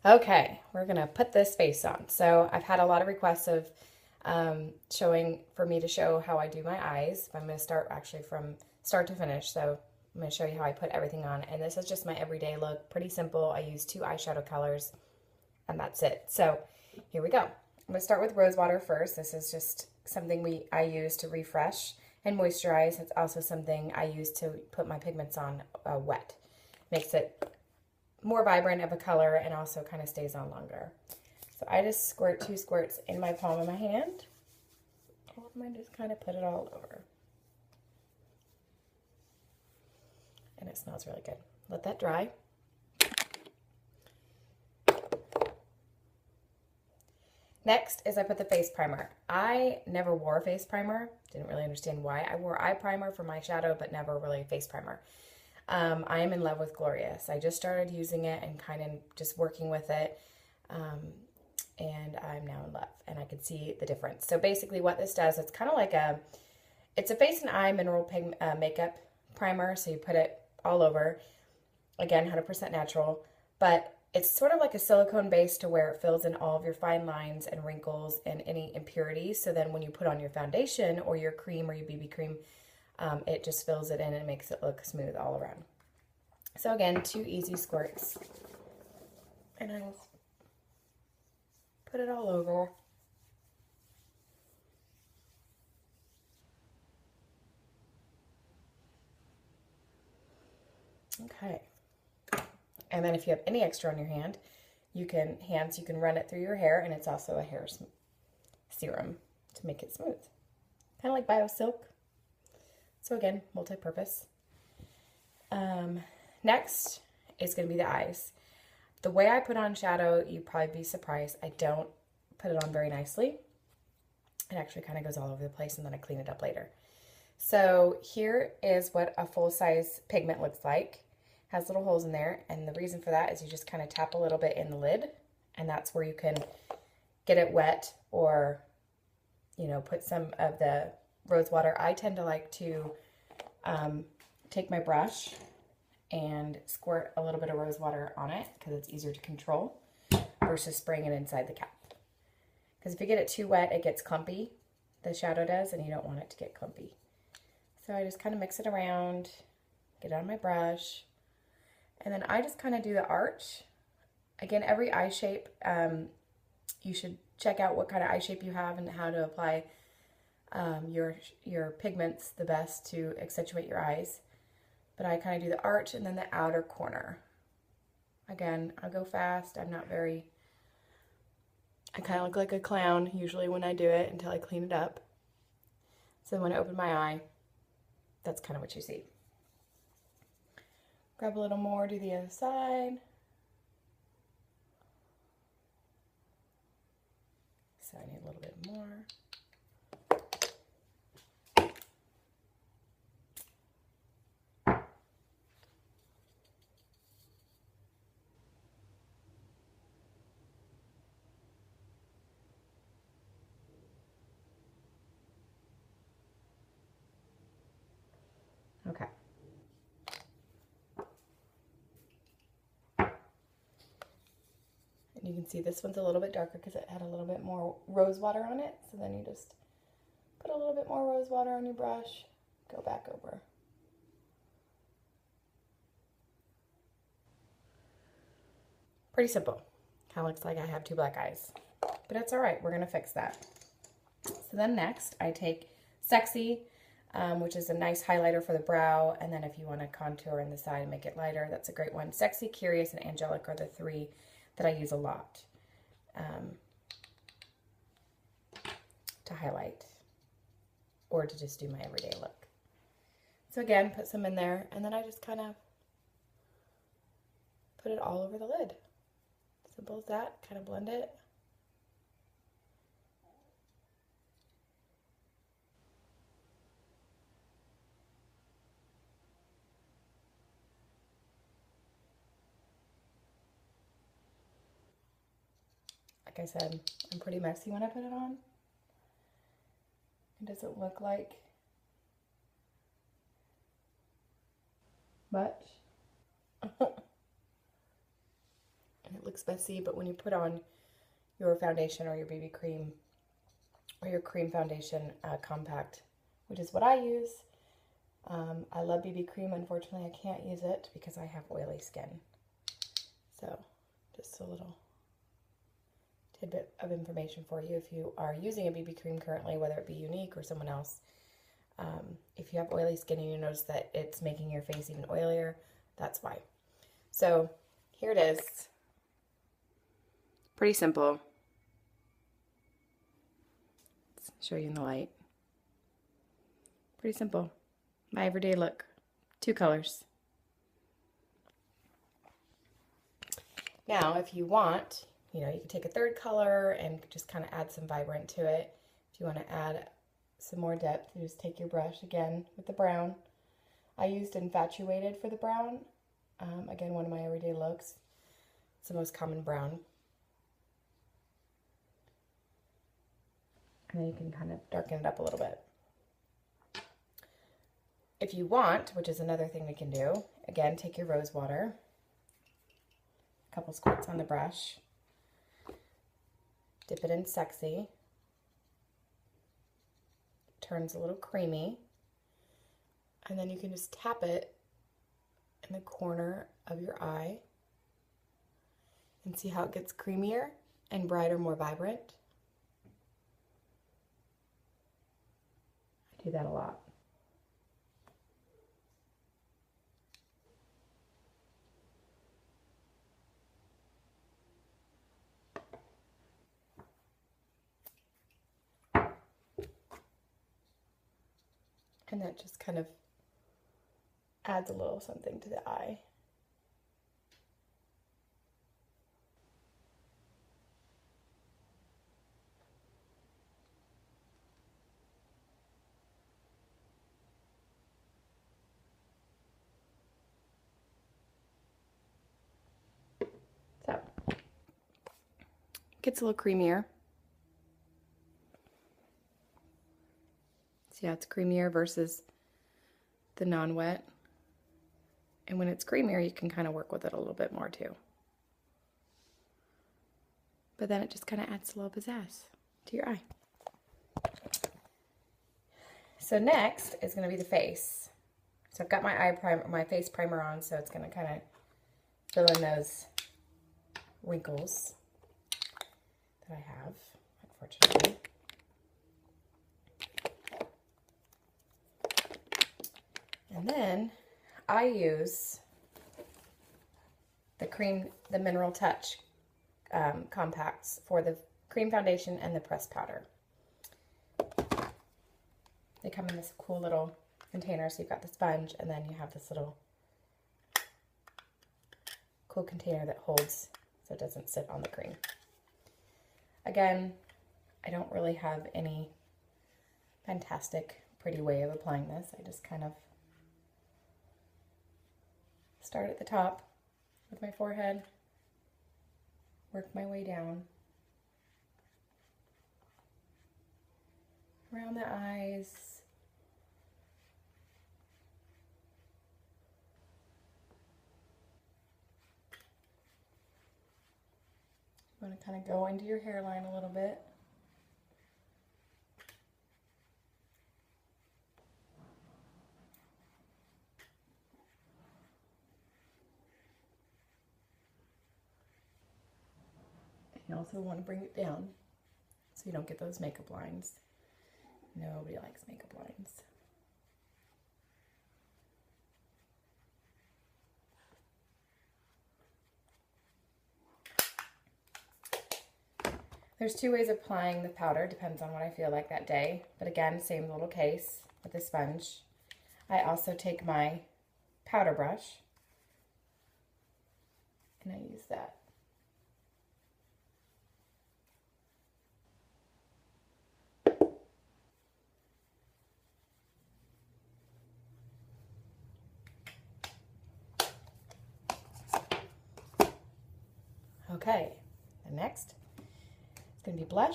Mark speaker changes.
Speaker 1: Okay, we're gonna put this face on. So I've had a lot of requests of for me to show how I do my eyes. I'm gonna start actually from start to finish. So I'm gonna show you how I put everything on. And this is just my everyday look, pretty simple. I use 2 eyeshadow colors and that's it. So here we go. I'm gonna start with rose water first. This is just something I use to refresh and moisturize. It's also something I use to put my pigments on wet. Makes it more vibrant of a color and also kind of stays on longer. So I just squirt 2 squirts in my palm of my hand. And I just kind of put it all over. And it smells really good. Let that dry. Next is I put the face primer. I never wore a face primer. Didn't really understand why. I wore eye primer for my shadow, but never really a face primer. I am in love with Glorious. I just started using it and kind of just working with it. And I'm now in love and I can see the difference. So basically what this does, it's kind of like it's a face and eye mineral makeup primer. So you put it all over, again, 100% natural, but it's sort of like a silicone base to where it fills in all of your fine lines and wrinkles and any impurities. So then when you put on your foundation or your cream or your BB cream, it just fills it in and makes it look smooth all around. So again, 2 easy squirts. And I just put it all over. Okay. And then if you have any extra on your you can run it through your hair, and it's also a hair serum to make it smooth. Kind of like BioSilk. So again, multi-purpose. Next is going to be the eyes. The way I put on shadow, you'd probably be surprised. I don't put it on very nicely. It actually kind of goes all over the place, and then I clean it up later. So here is what a full-size pigment looks like. Has little holes in there, and the reason for that is you just kind of tap a little bit in the lid, and that's where you can get it wet or, you know, put some of the rose water. I tend to like to take my brush and squirt a little bit of rose water on it because it's easier to control versus spraying it inside the cap. Because if you get it too wet, it gets clumpy. The shadow does, and you don't want it to get clumpy. So I just kind of mix it around, get it on my brush, and then I just kind of do the arch. Again, every eye shape, you should check out what kind of eye shape you have and how to apply your pigments the best to accentuate your eyes. But I kind of do the arch and then the outer corner. Again, I'll go fast. I kind of look like a clown usually when I do it until I clean it up. So when I open my eye, that's kind of what you see. Grab a little more, do the other side. So I need a little bit more. Okay. And you can see this one's a little bit darker because it had a little bit more rose water on it. So then you just put a little bit more rose water on your brush, go back over. Pretty simple. Kind of looks like I have 2 black eyes, but it's all right. We're going to fix that. So then next I take Sexy, which is a nice highlighter for the brow. And then if you want to contour in the side and make it lighter, that's a great one. Sexy, Curious, and Angelic are the 3 that I use a lot to highlight or to just do my everyday look. So again, put some in there, and then I just kind of put it all over the lid. Simple as that. Kind of blend it. Like I said, I'm pretty messy when I put it on. It doesn't look like much. and it looks messy, but when you put on your foundation or your BB cream or your cream foundation compact, which is what I use. I love BB cream. Unfortunately, I can't use it because I have oily skin. So just a little tidbit of information for you. If you are using a BB cream currently, whether it be Unique or someone else, if you have oily skin and you notice that it's making your face even oilier, that's why. So here it is. Pretty simple. Let's show you in the light. Pretty simple. My everyday look. 2 colors. Now, if you want, you know, you can take a 3rd color and just kind of add some vibrant to it. If you want to add some more depth, you just take your brush again with the brown. I used Infatuated for the brown. Again, one of my everyday looks. It's the most common brown. And then you can kind of darken it up a little bit. If you want, which is another thing we can do, again, take your rose water, a couple squirts on the brush, dip it in Sexy, turns a little creamy, and then you can just tap it in the corner of your eye and see how it gets creamier and brighter, more vibrant. I do that a lot. And that just kind of adds a little something to the eye. So, gets a little creamier. See how it's creamier versus the non-wet. And when it's creamier, you can kind of work with it a little bit more too. But then it just kind of adds a little pizzazz to your eye. So next is going to be the face. So I've got my eye primer, my face primer on, so it's going to kind of fill in those wrinkles that I have, unfortunately. And then I use the Mineral Touch compacts for the cream foundation and the pressed powder. They come in this cool little container, so you've got the sponge and then you have this little cool container that holds so it doesn't sit on the cream. Again, I don't really have any fantastic pretty way of applying this. I just kind of start at the top with my forehead, work my way down, around the eyes, you want to kind of go into your hairline a little bit. You also want to bring it down so you don't get those makeup lines. Nobody likes makeup lines. There's 2 ways of applying the powder, depends on what I feel like that day. But again, same little case with the sponge. I also take my powder brush and I use that. Okay, and next it's going to be blush.